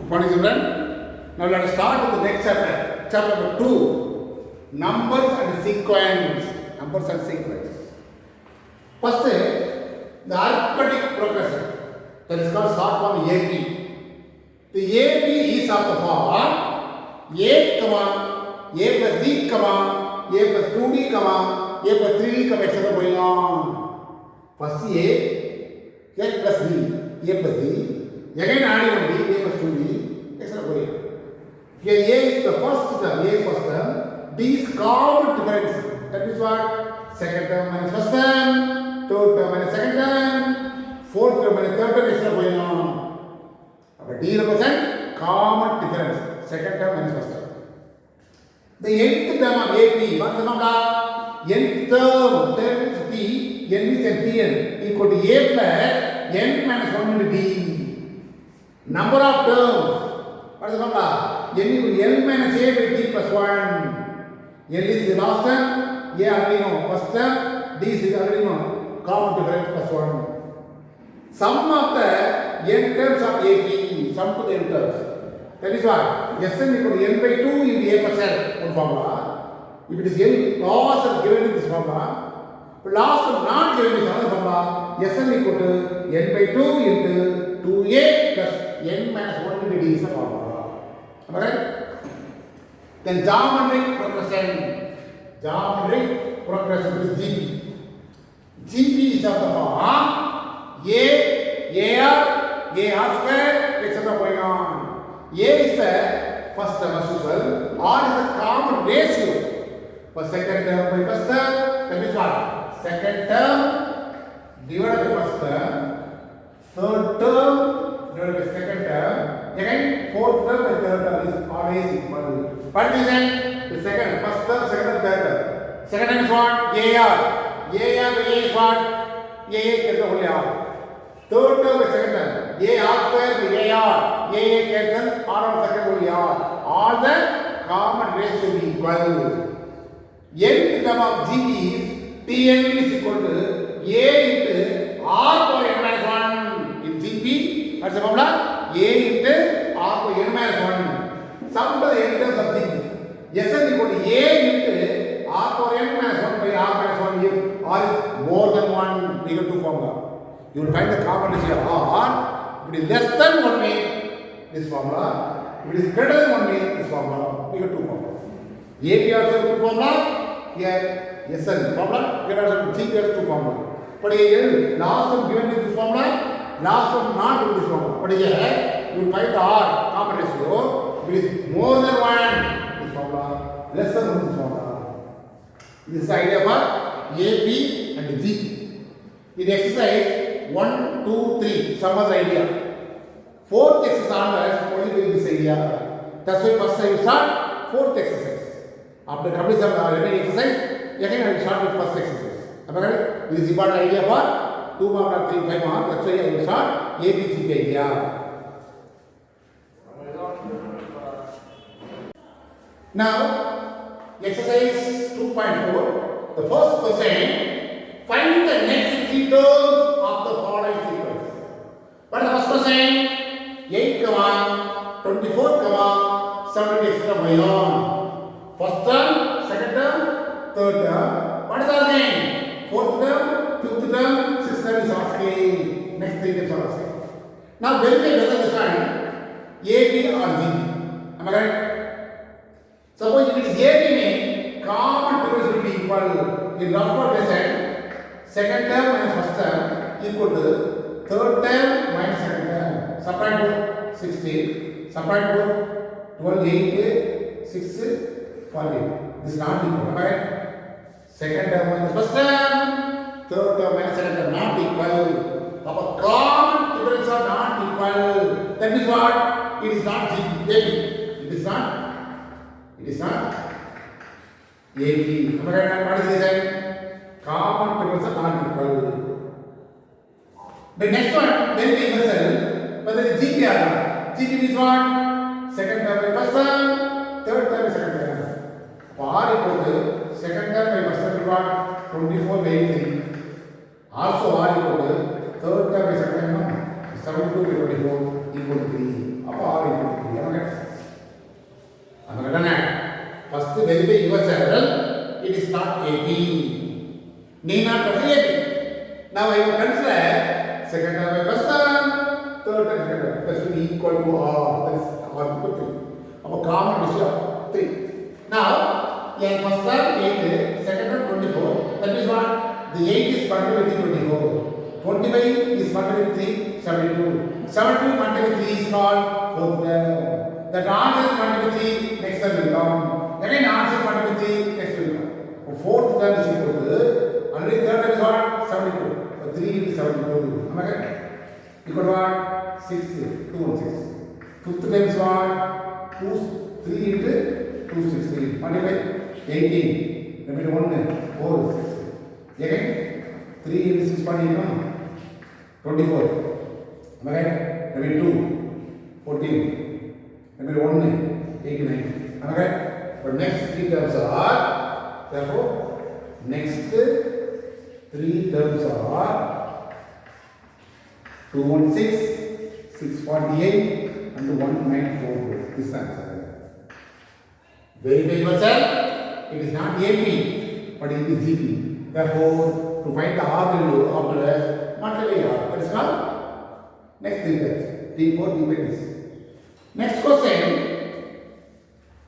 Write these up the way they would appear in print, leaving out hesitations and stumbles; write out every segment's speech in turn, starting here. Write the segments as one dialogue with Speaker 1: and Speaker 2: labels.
Speaker 1: Morning, children. Now let us start with the next chapter. Chapter number 2. Numbers and sequence. Numbers and sequence. First, the arithmetic progression. That is called short form AP. The AP is of the form A, comma, A plus D, comma, A plus 2D, comma, A plus 3D, comma, etc. going on. First A plus D, A plus D. Again adding on D, A plus 2D, etc. going on. Here A is the first term, A is first term, D is common difference. That means what? Second term minus first term, third term minus second term, fourth term minus third term, etc. going on. But D represents common difference. Second term minus first term. The nth term of AP, what is the number? Nth term, term is D, N is N equal to A plus N minus 1 into D. Number of terms, what is the number? N equal to L minus A by D plus 1. L is the last term, A already know, first term, D is already know, common difference plus 1. Sum of the n terms of AP, sum to the n terms. That is why Sn equal to n by 2 into A plus L, one formula. If it is n loss are given in this formula, but loss are not given in this other formula, Sn equal to n by 2 into 2A plus n minus 1 into D is the formula. Am I right? Then geometric progression. Geometric progression is GP. GP is of the form A, AR, AR square, etc. going on. A is the first term as usual, R is the common ratio for second term by first term. That is what? Second term divided by first term, third term divided by second term, again fourth term by third term is always equal. What is it? The second, first term, second term, third term. Second term is what? AR. AR by A is what? AA cancel only R. Third term by second term. AR square by AR. AA cancel R on second only R. All the common ratio be equal. Nth term of GP is Tn is equal to A into R power n minus 1. In GP, what's the formula? A into R power n minus 1. Sum to the n terms of GP. Sn equal to A into R power n minus 1 by R minus 1 if R is more than 1. We have two formula. You will find the common ratio of R. If it is less than 1 mean this formula. If it is greater than 1 mean this formula. We have two formulas. AP also two formula. Here Sn formula. Here also GP has two formula. But here last one given in this formula, last one not in this formula. But here you will find the R common ratio. If it is more than 1 this formula, less than 1 this formula. This is the idea for AP and GP. In exercise 1, 2, 3, some other idea. Fourth exercise onwards, only doing this idea. That's why first I will start fourth exercise. After completion of the remaining exercise, again I will start with first exercise. Am I right? This is important idea for 2 mark, 3, 5 mark. That's why I will start ABCD idea. Now, exercise 2.4. The first question. Find the next 3 terms of the following sequence. What is the first question? 8, 24, 70, etc. going on. First term, second term, third term. What is our name? Fourth term, fifth term, sixth term is asking. Next 3 terms are asking. Now verify whether this one A, B or G. Am I right? Suppose if it is A, B means common difference will be equal. In rough word they said second term minus first term equal to third term minus second term. Subtract both 16. Subtract both 12, 8, 6, 48. This is not equal. Am I right? Second term minus first term, third term minus second term not equal. Our common difference are not equal. That means what? It is not AP. It is not. It is not AP. Am I right? What is this? Common difference are not equal. The next one, then we invested whether it is GP or not. GP means what? Second term by first term, third term by second term. R equal to second term by first term is what? 24 by 83. Also R equal to third term by second term 72 by 24 equal to 3. Up R equal to equal to AP. Now I will consider second term by first term, third term second term. That should be equal to R. That is R equal to 3. Our common ratio 3. Now, in first term 8, second term 24. That means what? The 8 is multiplied with 24. 25 is multiplied with 3, 72. 72 multiplied with 3 is called fourth term. That answer is multiplied with 3, next term will come. Again answer is multiplied with 3, next will come. Fourth term is equal to, already third term is what? 72. 3 into 72. Am I right? Equal to what? 6. 2 and 6. Fifth term is what? 3 into 2, 16. Multiply 18. Remember 1, 4, 6. Again 3 into 6 24. 24. Am I right? Remember 2, 14. Remember 1, 89. Am I right? But next 3 terms are, therefore, next 3 terms are 216, 648 and 1944. This answer. Verify yourself. It is not AP, but it is GP. Therefore, to find the R value after a multiply R. That is called next 3 terms. D4, D5 is. Next question.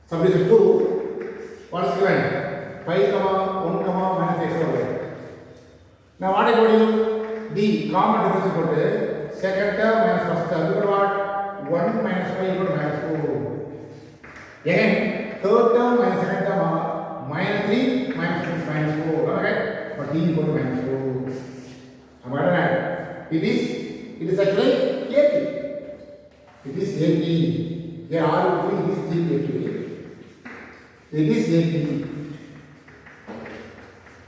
Speaker 1: Subdivision 2. What is given? 5, 1, minus x over y. Now what I told you? D, common difference equal to second term minus first term. Equal to what? 1 minus 5 equal to minus 4. Again, third term minus second term are minus 3, minus 6, minus 4. Okay? But D equal to minus 4. Am I right? It is actually AP. It is AP. Here R equal to it is G AP. It is AP.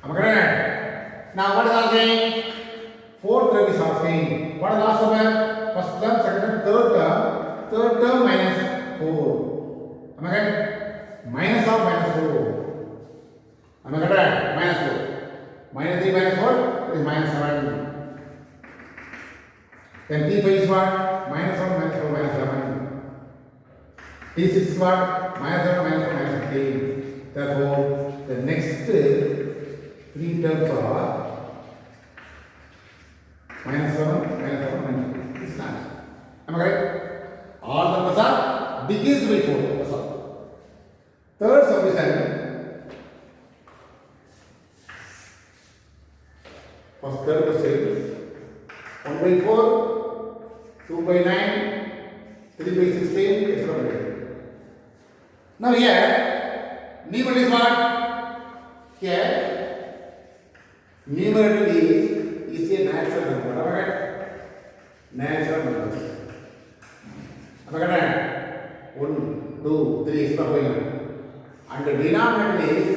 Speaker 1: Am I right? Now what is asking? Fourth term is asking. What is last term? First term, second term, third term. Third term minus 4. Am I right? Minus of minus 4. Am I correct? Minus 4. Minus 3 minus 4 is minus 7. Then T5 is what? Minus 1 minus 4 minus 11. T6 is what? Minus 7 minus 4 minus 15. Therefore, the next 3 terms are minus 7, minus 7, minus 2. This is not. Am I right? All numbers are decreased by 4. That's all. Third subdivision. First third question. 1 by 4, 2 by 9, 3 by 16, etc. Now here, numerator is what? Here, numerator is a natural number. Am I right? Natural numbers. Am I correct? 1, 2, 3 is going on. And the denominator is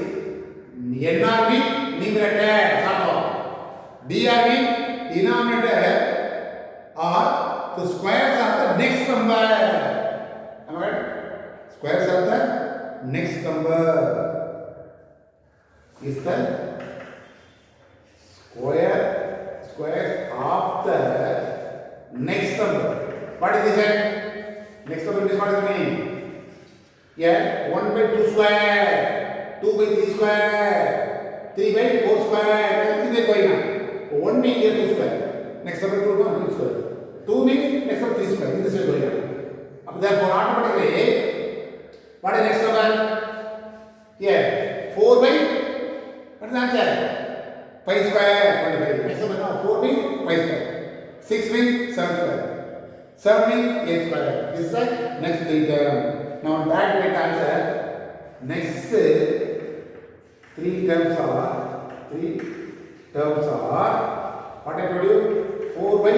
Speaker 1: NRB numerator. DRB denominator or the squares are the next number. Am I right? Squares are the next number. Is the squares of the next number. What is this? Next number is what is the meaning? Yeah, 1 by 2 square, 2 by 3 square, 3 by 4 square. Everything is going on. 1 means here 2 square. Next number 2 no 2 square. 2 means next number 3 square. In this way going on. Therefore, automatically, what is next number? Here 4 by what is the answer? 5 square 25. Next number now 4 means 5 square. 6 means 7 square. 7 means 8 square. This is the next 3 term. Now that way answer. Next 3 terms are what I told you? 4 by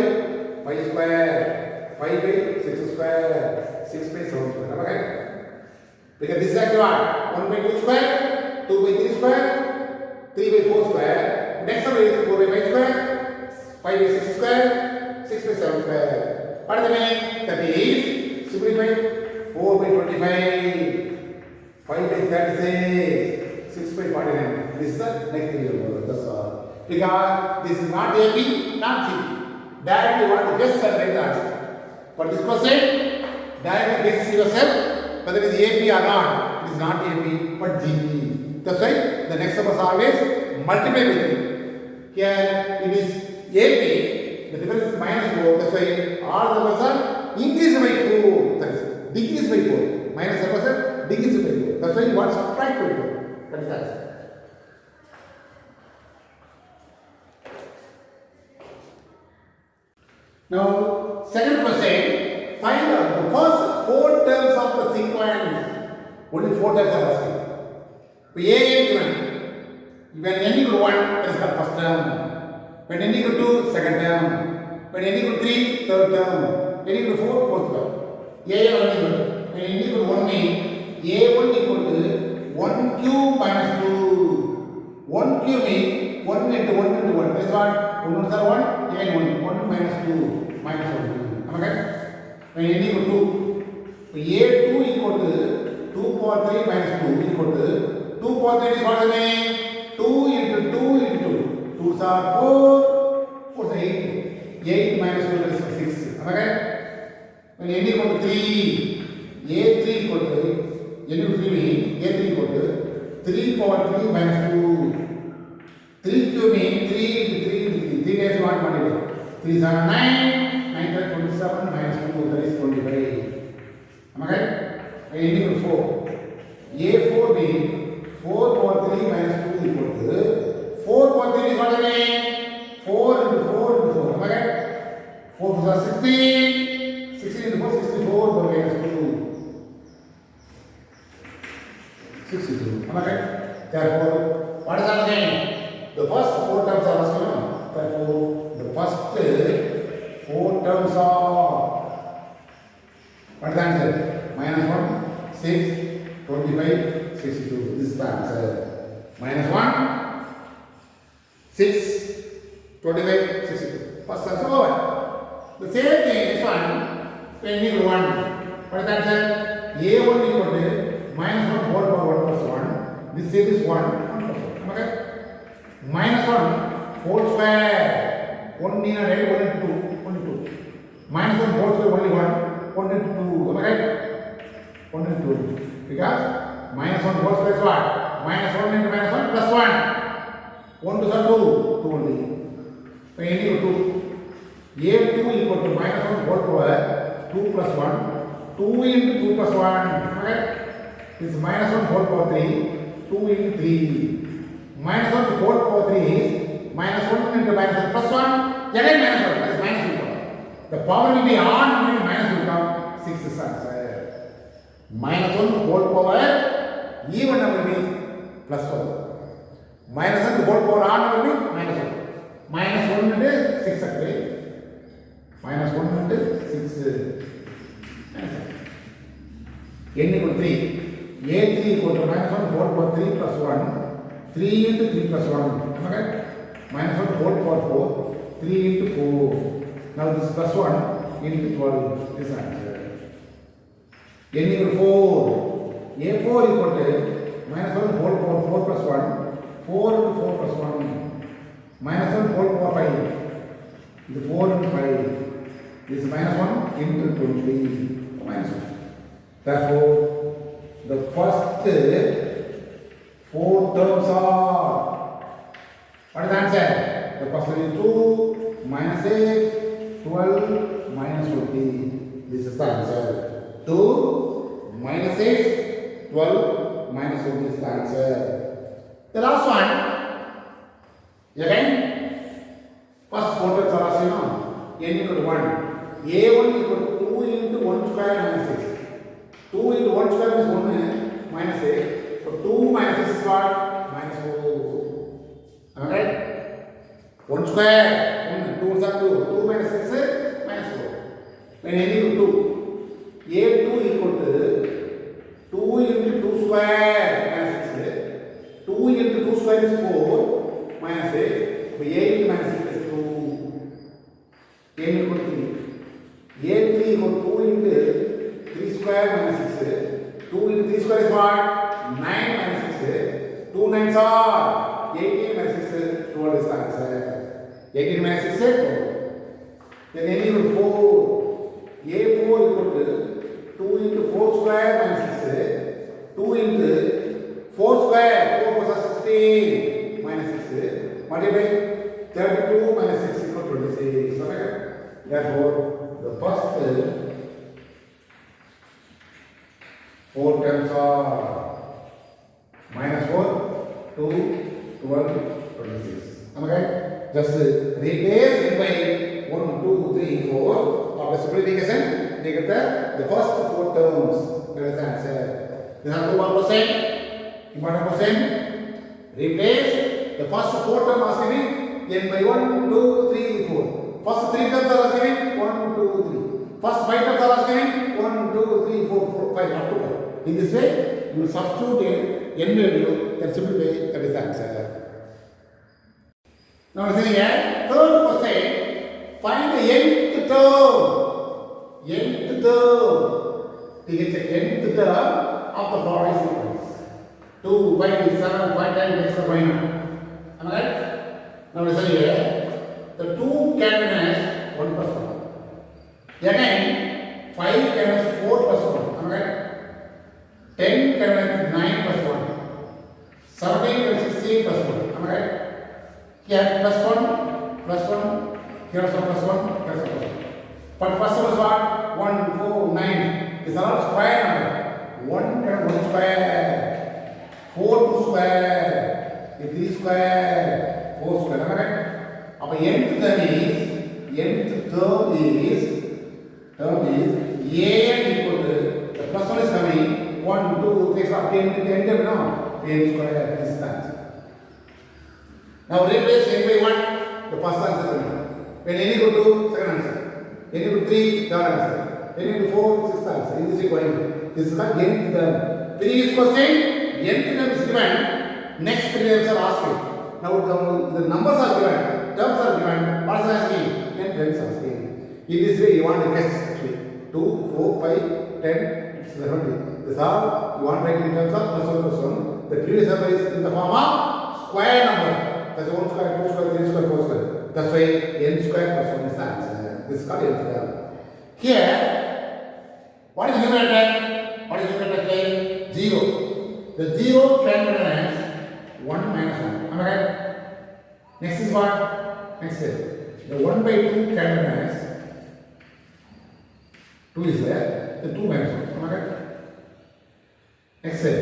Speaker 1: 5 square, 5 by 6 square, 6 by 7 square. Okay? Because this is actually what? 1 by 2 square, 2 by 3 square, 3 by 4 square. Next one is 4 by 5 square, 5 by 6 square, 6 by 7 square. What is the meaning? That is simplified 4 by 25, 5 by 36, 6 by 49. This is the next 3 number. That's all. Because this is not AP, not GP. Directly you want to guess and write the answer. For this question, directly guess yourself whether it is AP or not. It is not AP but GP. That's why the next number is always multiply by 3. Here it is AP. The difference is minus 4. That's why all the numbers are increased by 4. That is decreased by 4. Minus 7%, decreased by 4. That's why you want to subtract by 4. That is the answer. Now, second question, find out the first 4 terms of the sequence. Only 4 terms are asking. A is given. When n equal to 1, that is called first term. When n equal to 2, second term. When n equal to 3, third term. When n equal to 4, fourth term. A 1 equal. When n equal to 1 means A1 equal to 1 cube minus 2. 1 cube means 1 into 1 into 1. That is what? 1 ones are 1, again 1. 1 minus 2. Minus 1. Am I correct? When n equal to 2. A2 equal to 2 power 3 minus 2 equal to 2 power 3 is what is the name? 2 into 2 into 2. 2s are 4. 4s are 8. 8 minus 2 is 6. Am I correct? When n equal to 3. A3 equal to n equal to 3 means A3 equal to 3 power 3 minus 2. 3 cube means 3 into 3 into 3. 3 days 1 multiply. 3 is 9. 9 times 27 minus 2, that is 25. Am I right? When n equal to 4. A4 means 4 power 3 minus 2 equal to 4 power 3 is what again? 4 into 4 into 4. Am I right? 4 plus 16. 16 into 4, 64 minus 2. 62. Am I right? Therefore, what is that again? The first 4 terms are asking. Therefore, the first 4 terms are, what is the answer? Minus 1, 6, 25, 62. This is the answer. Minus 1, 6, 25, 62. First answer over. The same thing, this one, when n equal to 1. What is the answer? A1 equal to minus 1 whole power 1 plus 1. This side is 1, 1 plus 1. Okay? Minus 1 whole square. 1 in a red, 1 into 2. 1 into 2. Minus 1 whole square only 1. 1 into 2. Am I right? 1 into 2. Because minus 1 whole square is what? Minus 1 into minus 1 plus 1. 1 to 2. 2 only. When n equal to 2. A2 equal to minus 1 whole power 2 plus 1. 2 into 2 plus 1. Okay? This is minus 1 whole power 3. 2 into 3. Minus 1 whole power 3 is minus 1 into minus 1 plus 1. Again minus 1. That is minus will come. The power will be on and minus will come. 6 is answer. Minus 1 whole power even number means plus 1. Minus 1 whole power on number means minus 1. Minus 1 into 6 actually. Minus 1 into 6. N equal to 3. A3 equal to minus 1 whole power 3 plus 1. 3 into 3 plus 1. Okay? Minus 1 whole power 4. 3 into 4. Now this plus 1 into 12. This answer. N equal to 4. A4 equal to minus 1 whole power 4 plus 1. 4 into 4 plus 1. Minus 1 whole power 5. This is 4 into 5. This is minus 1 into 20. Minus 1. Therefore, the first 4 terms are, what is the answer? The first one is 2, minus 8, 12, minus 20. This is the answer. 2, minus 8, 12, minus 20 is the answer. The last one, again, first 4 terms are asking now. N equal to 1. A1 equal to 2 into 1 square minus 6. 2 into 1 square is 1 minus 8. So 2 minus 6 is what? Minus 4. Am I right? 1 square. 2 is 2. 2 minus 6 is minus 4. When n equal to 2. A2 equal to 2 into 2 square minus 6. 2 into 2 square is 4 minus 8. So 8 minus 6 is 2. N equal to 3. A3 equal to 2 into 3 square minus 6. 2 into 3 square is what? 9 minus 6. 2 9s are 18 minus 6. 12 is the answer. 18 minus 6 is 12. Then n equal to 4. A4 equal to 2 into 4 square minus 6. 2 into 4 square. 4 plus 16 minus 6. Multiply. Therefore, the first 4 terms are minus 4, 2, 12, 26. Am I right? Just replace it by 1, 2, 3, 4. After simplification, we get the first 4 terms. That is the answer. This is one question. Important question. Replace the first 4 terms as giving n by 1, 2, 3, 4. First 3 terms are as giving 1, 2, 3. First 5 terms are as giving 1, 2, 3, 4, 5, up to 5. In this way, you will substitute n value, then simplify, that is the answer. Now listen here, third question, find the nth term. Nth term. You get the nth term of the following sequence. 2, 5, 7, 5, 10, etc. Am I right? Now listen here, the 2 can has 1 plus 1. Again, 5 can has 4 plus 1. Am I right? 10 can have 9 plus 1. 17 can have 16 plus 1. Am I right? Here plus 1, plus 1. Here also plus 1, here also plus 1. But first one is what? 1, 4, 9. These are all square number. 1 can have 1 square. 4 2 square. 3 square. 4 square. Am I right? Now nth term is a n equal to the plus 1 is coming 1, 2, 3, up to n now n square is the answer. Now replace n by 1, the first answer coming. When n equal to second answer, n equal to 3, third answer, n equal to 4, sixth answer. In this equation, this is the nth term. Previous question, nth term is given, next 3 terms are asked. Now the numbers are given, terms are given, what is asking? N terms are asking. In this way, you want to guess actually 2, 4, 5, 10, 70. This all you want to write in terms of plus 1 plus 1. The previous number is in the form of square number. That's 1 square, 2 square, 3 square, 4 square. That's why n square plus 1 is the answer. This is called n square. Here, what is numerator? What is numerator? 0. The 0 can be written as 1 minus 1. Am I right? Next is what? Next is the 1 by 2 can be written as 2 is there, the 2 minus 1. Am I right? Next set,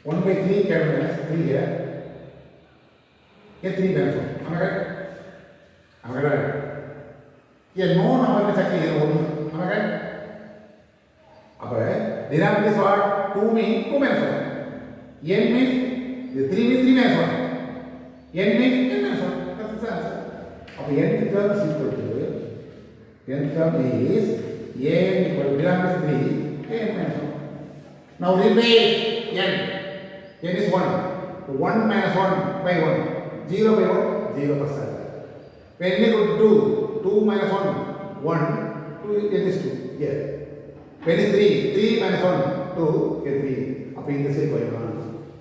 Speaker 1: 1 by 3 can be written as 3 here. Here 3 minus 1. Am I right? Am I right? Here no number is actually here 1. Am I right? Now, denominator is what? 2 means 2 minus 1. N means 3 means 3 minus 1. N means n minus 1. That's the answer. Now, nth term is equal to, nth term is n equal to denominator 3, n minus 1. Now replace n. N is 1. 1 minus 1 by 1. 0 by 1, 0%. When n equal to 2, 2 minus 1, 1. 2, n is 2. Here. When is 3, 3 minus 1, 2, here 3. Up in the same way.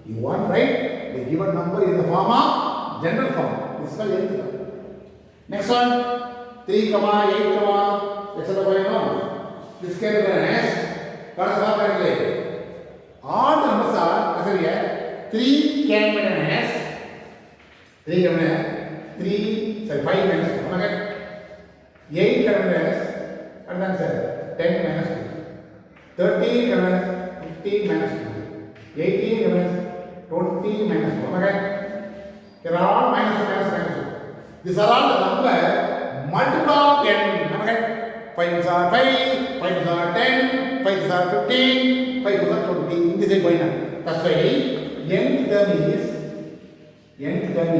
Speaker 1: You want write the given number in the form of general form. This is called nth term. Next one, 3, 8, etc. going on. This can be written as, what is happening? All the numbers are, as here, 3 can be written as, 3 can be written as, 3, sorry, 5 minus 1. Okay? 8 can be written as, what is the answer? 10 minus 2. 13 can be written as, 15 minus 2. 18 can be written as, 20 minus 1. Okay? They are all minus 1, minus 1, minus 1. These are all the number multiple of n. Okay? 5 are 5, 5 are 10, 5 are 15, 5 are 20. In this is going on. That's why nth term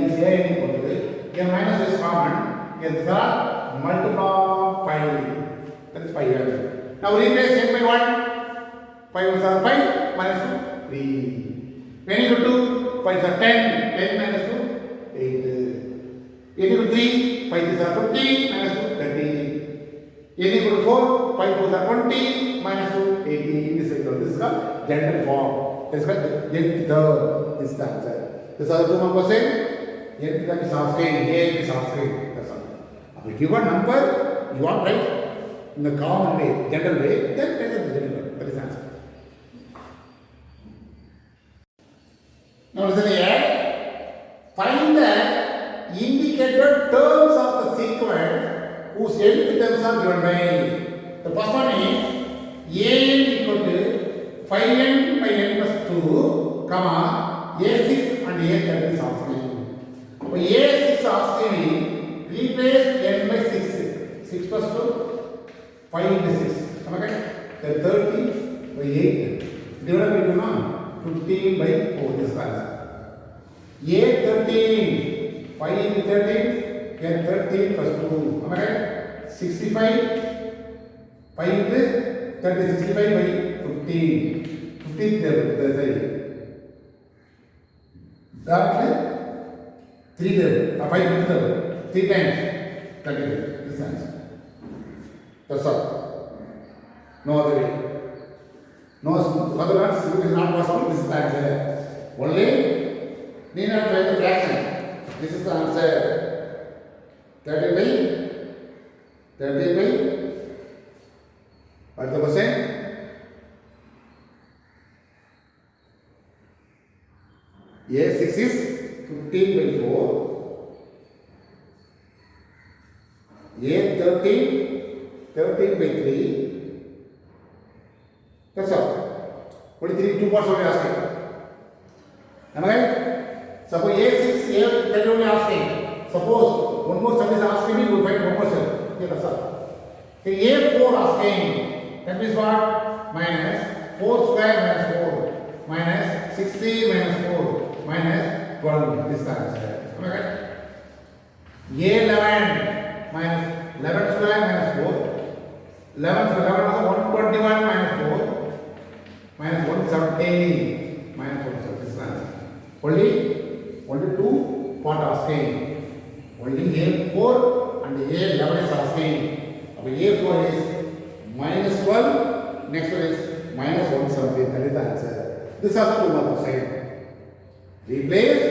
Speaker 1: is a equal to n minus is common. Here these are multiple of 5. That is 5. Now replace n by 1. 5 are 5 minus 2, 3. When you do 2, 5 are 10, 10 minus 2, 8. N equal to 3, 5 is 15, minus 2, 30. N equal to 4, 5 4 are 20, minus 2, 80. In this equation, this is called general form. This is called nth term. This is the answer. This is the 2 mark question. Nth term is asking, A is asking. That's all. If you given number, you want write in the common way, general way, then write the general way. That is the answer. Now listen here. Find the indicated terms of the sequence whose nth given by, the first one is an equal to 5n by n plus 2, comma, a6 and a30 is asking. So a6 asking me, replace n by 6. 6 plus 2, 5 into 6. Am I correct? Then 30 by 8. Divided by 15 by 4. This is the answer. A13, 5 into 13, get 13 plus 2. Am I correct? 65, 5 into 30, 65 by 15. 15 the side. That 3 there, 5 into 3 times 30. This answer. That's all. No other way. No other ones, it is not possible. This is the answer. Only need not try the fraction. This is the answer. 30 by what the question? A6 is 15 by 4. A13, 13 by 3. That's all. Only 2 parts only asking. Am I right? Suppose A6, A10 only asking. Suppose one more sum is asking me, you will find one more sum. Okay, that's all. Okay, A4 asking. That means what? Minus 4 square minus 4. Minus 60 minus 4. Minus 12. This is the answer. Am I right? A11 minus 11 square minus 4. 11 square, 11 was 121 minus 4. Minus 170 minus 170. This is the answer. Only 2 part asking. Only A4 and A11 is asking. A4 is minus 12. Next one is minus 170. That is the answer. This is also 2 marks side. Replace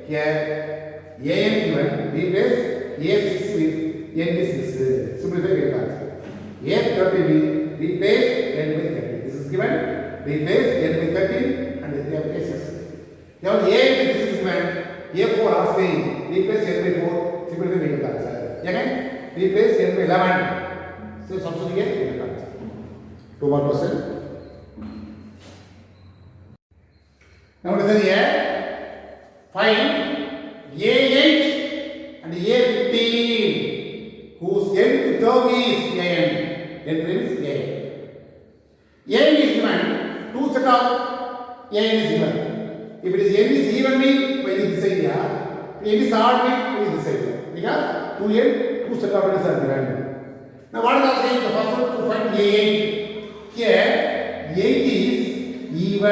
Speaker 1: here an given. Replace A6 with n6. Simplify the answer. A30 will replace n by 30. This is given. Replace n by 30 and they have A6. Now A with this is given. A4 asking. Replace n by 4. Simplify the answer. Again, replace n by 11. So substitute here. 2 more question. Now listen here. Find A8 and A15 whose nth term is an. Nth term is an. N is given. 2 set of n is given. If it is n is even mean, by this area. If n is odd mean, by this area. Because 2n, 2 set of n is given. Now what is I saying? The first one to find A8. Here, 8 is even.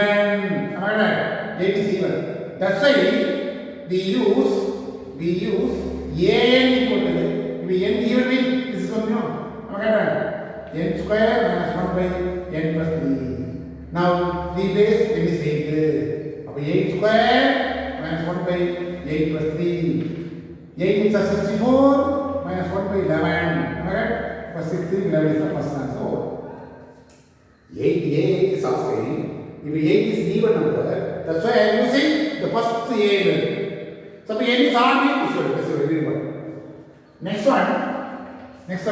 Speaker 1: Am I right? 8 is even. That's why we use an equal to n even mean this is what you know. Am I right? N square minus 1 by n plus 3. Now replace n is 8. 8 square minus 1 by 8 plus 3. 8 is 64 minus 1 by 11. Am I right? Plus 16, 11 is the first answer. 8 is asking. If 8 is even number, that's why I am using the first a. So n is odd, this one is very important. Next one is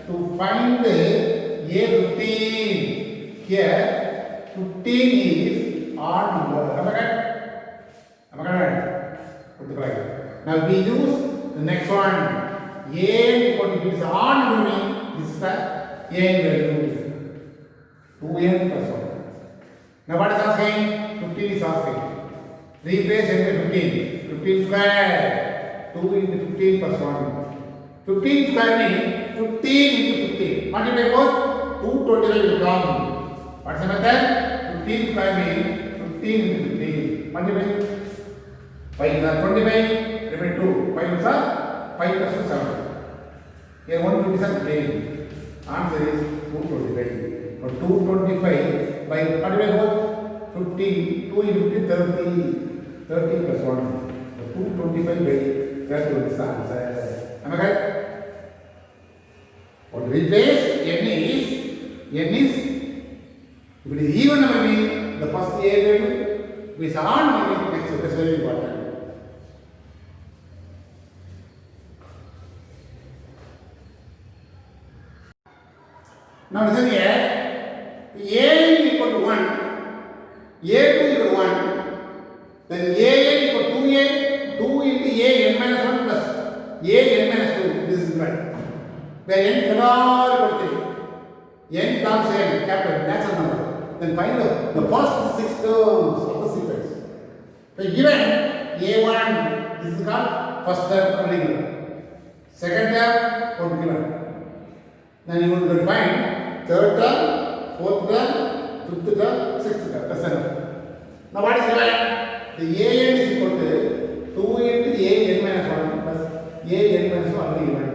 Speaker 1: to find the A15. Here 15 is odd number. Am I correct? Put the correct. Now we use the next one. A equal to, if it is odd number, this is the a value. 2n plus 1. Now what is asking? 15 is asking. Replace n by 15. 15 square. 2 into 15 plus 1. 15 square means 15 into 15. Multiply both. 225 will come. What is the method? 15 square means 15 into 15. Multiply. 5 is 25. Remember 2. 5 is 5 plus 2 7. Here 127 again. Answer is 225. So 225 by multiply both. 15. 2 into 15 30. 30 plus 1. So 225 by 30 is the answer. Am I correct? What replace n is if it is even number means the first a value, if it is odd number means next. That is very important. Now listen here. A is equal to 1, A2 is equal to 1, then AN equal to 2A, 2 into AN minus 1 plus AN minus 2. This is right. Where n cannot equal to 3. N comes n, capital, natural number. Then find the first 6 terms of the sequence. When given A1, this is called first term only given. Second term, not given. Then you will find third term, fourth term, fifth term, sixth term. That's enough. Now what is given? The AN is equal to 2 into AN minus 1 plus AN minus 1 already given.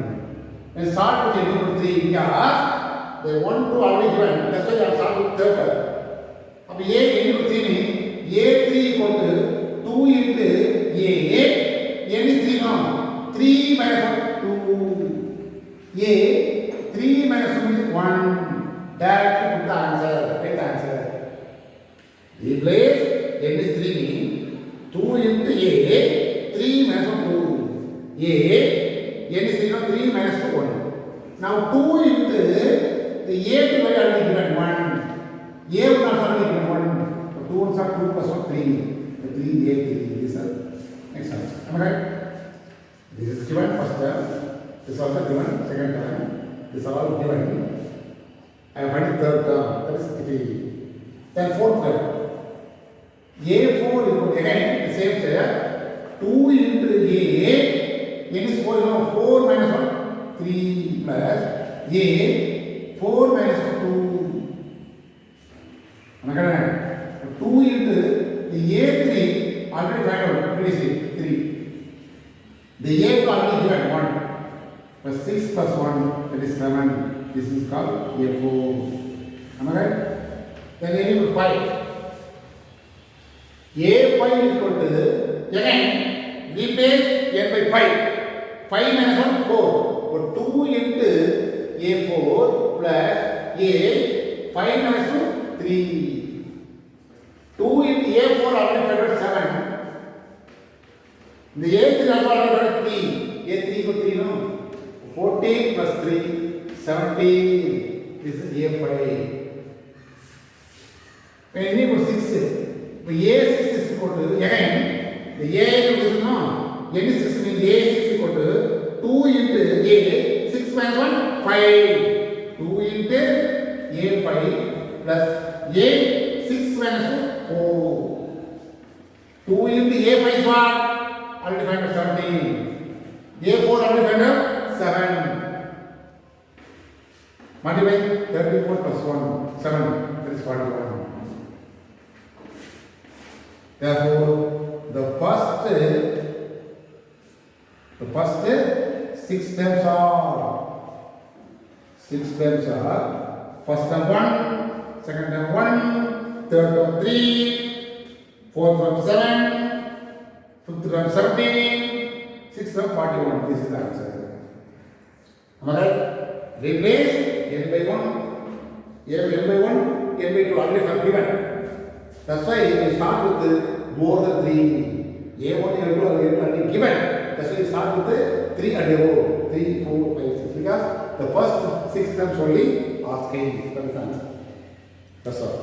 Speaker 1: When start with n equal to 3, because the 1, 2 already given. That's why I have started with third term. अब A n equal to 3 means A3 equal to 2 into A. N is 3 now. 3 minus 1, 2. A 3 minus 2 is 1. That put the answer. Right answer. Replace n is 3 means 2 into A. 3 minus 1, 2. A n is 3 now. 3 minus 2, 1. Now 2 into the A2 value already given 1. A would not already given 1. So 2 ones are 2 plus 1, 3. The 3, A, 3. This is next answer. Am I right? This is given first term. This is also given second term. This is all given. I have found the third term. That is 3. Then fourth term. A4 is again the same here. 2 into A. N is 4. You know 4 minus 1. 3 plus A 4 minus 2. 2 into the A3 already find out previously 3. The A2 already given 1 plus 6 plus 1, that is 7. This is called A4. Am I right? Then A equal 5. A5 is equal to again replace n by 5. 5 minus 1, 4. So 2 into A4 plus A 5 minus 2, 3. 2 into A4 already figured 7. The A3 also already figured 3. A3 equal to 3 no? 14 plus 3, 17. This is A5. When n equal 6, the A6 is equal to again the A equal to no? N is 6 means A6 is equal to 2 into A 6 minus 1, 5. 2 into A5 plus A 6 minus 2, 4. 2 into A5 is what? Already find out 17. A4 already find out 7. Multiply 34 plus 1, 7. That is 41. Therefore, the first 6 terms are first term 1, second term 1, third term 3, fourth term 7, fifth term 17, sixth term 41. This is the answer. Am I right? Replace n by 1, n by 1, n by 2 already have given. That's why we start with more than 3. A1, A2 already given. That's why we start with 3 and above. 3, 4, 5, 6. Because the first 6 terms only asking. That's all.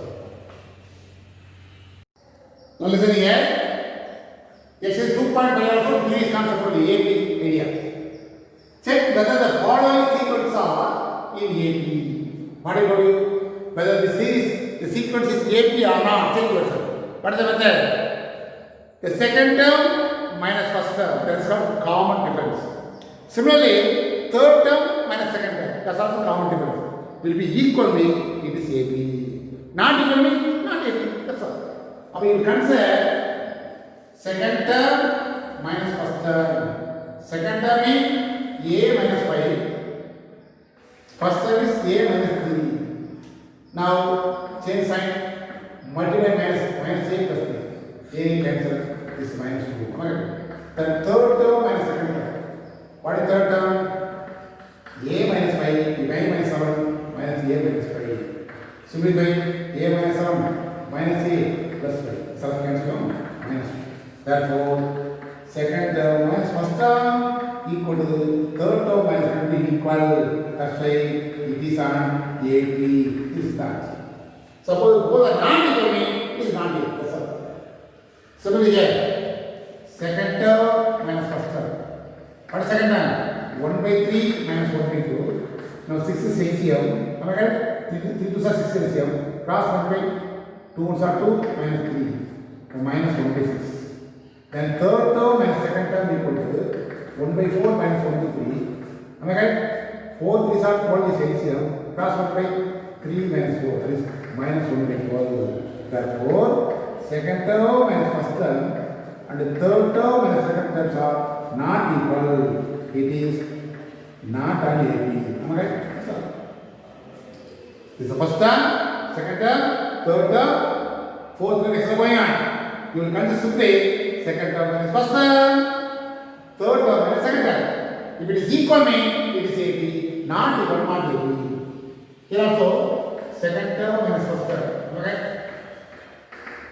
Speaker 1: Now listen here. Exercise 2.5 also please concept of AP area. Check whether the following sequences are in AP. What do you? Whether the sequence is AP or not. Check yourself. What is the method? The second term minus first term. That is called common difference. Similarly, third term minus second term. That's also common difference. Will be equal mean it is AP. Not equal mean not AP. That's all. Now you consider second term minus first term. Second term is A minus 5. First term is A minus 3. Now change sign. Multiply minus A plus 3. A cancel is minus 2. Okay. Then third term minus second term. What is third term? A minus 5, A minus 7, minus A minus 5. Simplify A minus 7, minus A plus 5. 7 cancel minus 2. Therefore, second term minus first term, A equal to third term minus second term equal. That's why it is on AP. This is that. Suppose both are not equal, it is not equal. That's all. Similarly here, second term minus first term. What is second term? 1 by 3 minus 1 by 2. Now 6 is LCM. Am I right? 3 2s are 6 LCM. Cross 1 by 2 ones are 2 minus 3. So minus 1 by 6. Then third term minus second term equal to 1 by 4 minus 1 by 3. Am I right? 4 3s are 12 is LCM. Cross 1 by 3 minus 4. That is minus 1 by 12. Therefore, second term minus first term and the third term minus second terms are not equal. It is not on AP. Am I right? So, this is the first term, second term, third term, fourth term, etc. going on. You will consistently second term minus first term, third term minus second term. If it is equal, means it is AP. Not equal, not AP. Here also, second term minus first term. Okay?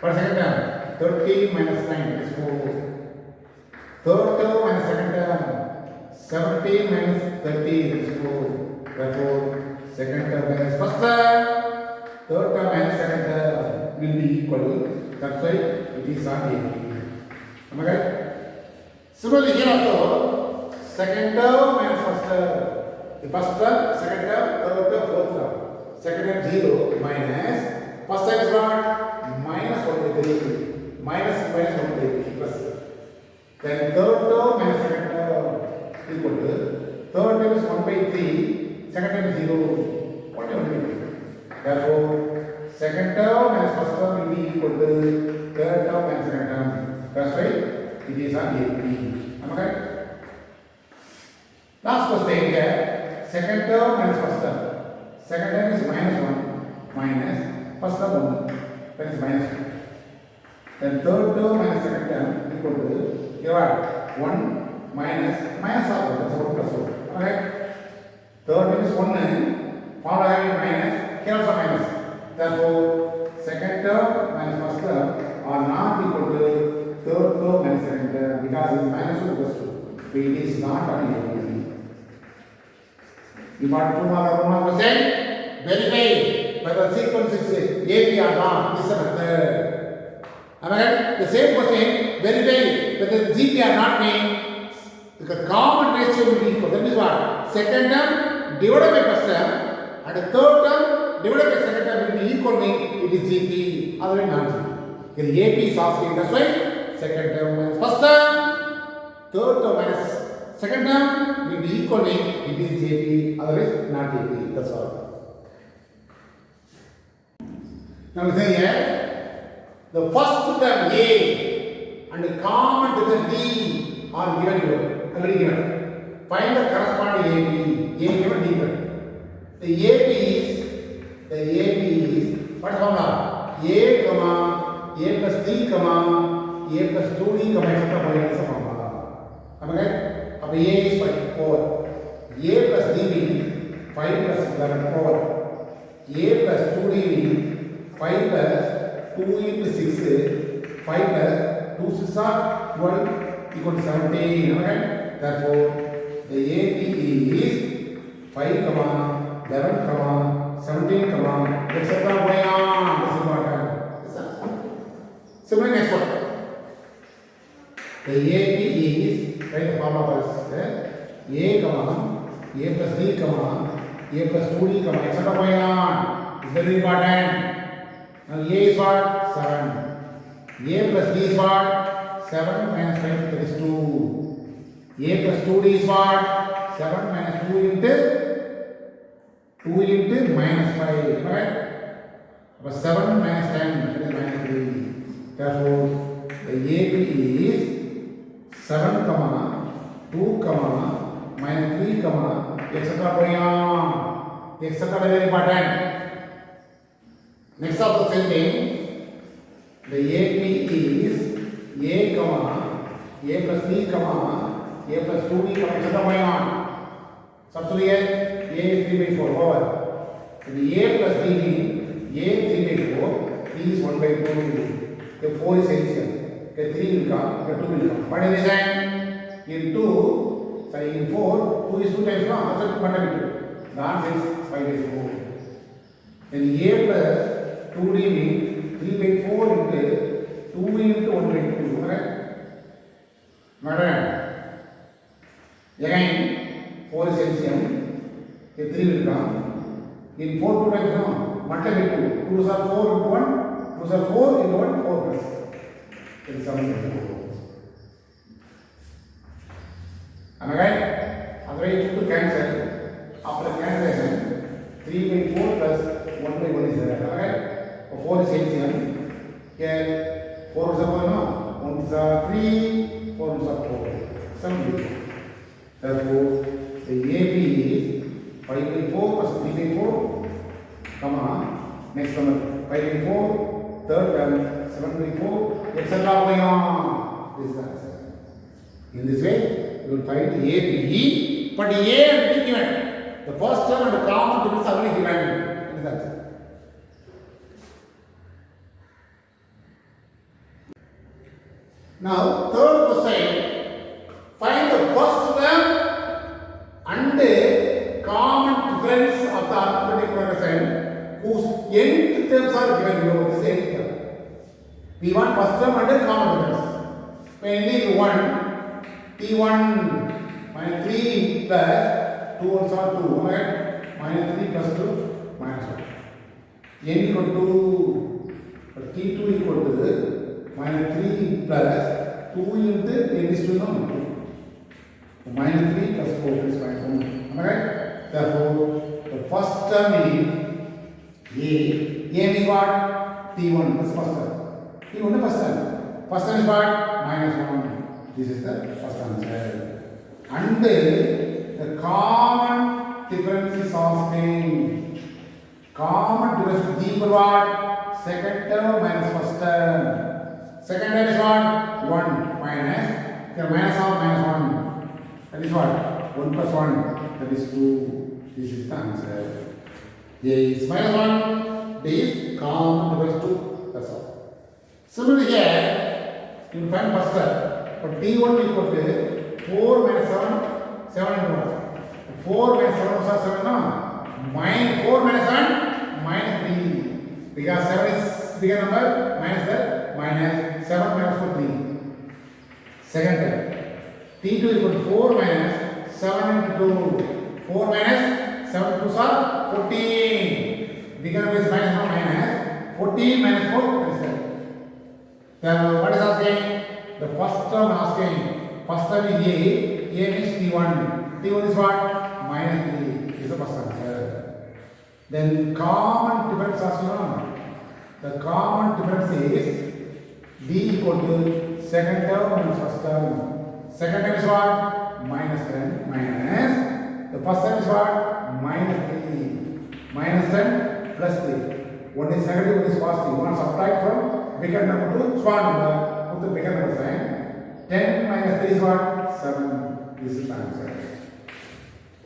Speaker 1: For second term, 13 minus 9 is 4. Third term minus second term, 17 minus 13 is 4. Therefore, second term minus first term, third term minus second term will be equal. That's why it is on AP. Am I right? Similarly, here also, second term minus first term. The first term, second term, third term, fourth term. Second term 0 minus first term is what? Minus 1 by 3. Minus 1 by 3 plus. Then third term minus second term equal to third term is 1 by 3, second term is 0. What do you do? Therefore, second term minus first term will be equal to third term minus second term. That's why it is on AP. Am I right? Last question here. Second term minus first term. Second term is minus 1 minus first term 1. That is minus 2. Then third term minus second term equal to here what? 1 minus minus of 1. That's 1 plus 1. Alright? Third term is 1. Formula having minus. Here also minus. Therefore, second term minus first term are not equal to third term minus second term because it is minus 2 plus 2. So it is not on AP. You want two more question? Verify whether the sequence is AP or not. This is the method. Am I right? The same question, verify whether the GP or not means the common ratio will be equal. That means what? Second term divided by first term and the third term divided by second term will be equal means it is GP. Otherwise not GP. Here AP is asking, that's why second term minus first term, third term minus second term will be equal means it is GP. Otherwise not GP. That's all. Now we say here, the first term A and the common term D are given here, already given. Find the corresponding AP. A given, D given. The AP is what is formula? A comma A plus 3 comma A plus 2D comma etc. is the formula. Am I right? Now A is 4. A plus D means 5 plus 11 4. A plus 2D means 5 plus 2 into 6, 5 plus 2 6 are 12 equal to 17. Okay? Therefore, the AP is 5, 11, 17, etc. going on. This is important. Similar next one. The AP is, write the formula first. A, A plus D, A plus 2D, etc. going on. It's very important. Now A is what? 7. A plus D is what? 7 minus 5, that is 2. A plus 2D is what? 7 minus 2 into minus 5. Right? But 7 minus 10, that is minus 3. Therefore, the AP is 7, 2, minus 3, etc. going on. Etc. very important. Next of the same thing, the AP is A, plus B, A plus 2B, etc. going on. Substitute A is 3 by 4 over. So the A plus D means A 3 by 4, D is 1 by 2. The 4 is LCM. The 3 will come, the 2 will come. What is the sign? In 2, in 4, 2 is 2 times 1, that's what we do. The answer is 5 by 4. Then A plus 2D means 3 by 4 into 2 into 1 by 2. Madam. Again, 4 is LCM. Here 3 will come. In 4, 2 times 1, multiply by 2. 2 is 4 into 1. 2 is 4 into 1, 4 plus. It is 7 by 4. And again, otherwise you to cancel. After cancellation, 3 by 4 plus 1 by 1 is there. Alright? 4 is LCM. Here 4 is 4, no? 1 is 3, 4 is 4. 7 by 4. Therefore, the AB is 5 by 4 plus 3 by 4. Comma. Next number 5 by 4. Third term 7 by 4. Etc. going on. This is the answer. In this way, you will find A, B, E, but A and B given. The first term and the common difference are only given. That is now, third question. Find the first term and the common difference of the arithmetic progression whose nth terms are given below. This is nth term. We want first term and the common difference. When any 1, T1 minus 3 plus 2 ones are 2, right? Minus 3 plus 2 minus 1. N equal to T2 equal to minus 3 plus 2 into N is 2, no? Minus 3 plus 4 is minus 1. Am I right? Therefore, the first term is A. A is what? T1. That's first term. T1 is first term. First term is what? Minus 1. This is the first answer. And the common difference is asking. Common difference is equal what? Second term minus first term. Second term is what? 1 minus. Here minus of minus 1. That is what? 1 plus 1. That is 2. This is the answer. A is minus 1. D is common difference 2. That's all. Similarly here, you will find first term. For T1 equal to 4 minus 7, 7 into 1. 4 minus 7 is 7, no? Minus 4 minus 1, minus 3. Because 7 is bigger number, minus that, minus 7 minus 4, 3. Second term. T2 equal to 4 minus 7 into 2. 4 minus 7 2 are 14. Bigger number is minus 1 minus 14 minus 4, that is that. Then what is asking? The first term asking, first term is A means T1. T1 is what? Minus 3. This is the first answer. Then common difference asking, the common difference is D equal to second term minus first term. Second term is what? Minus 10 minus. The first term is what? Minus 3. Minus 10 plus 3. One is negative, one is positive. One subtract from bigger number to small number. The bigger number sign. 10 minus 3 is what? 7. This is the answer.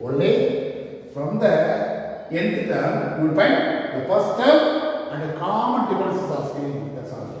Speaker 1: Only from the nth term, you will find the first term and the common difference is asking. That's all.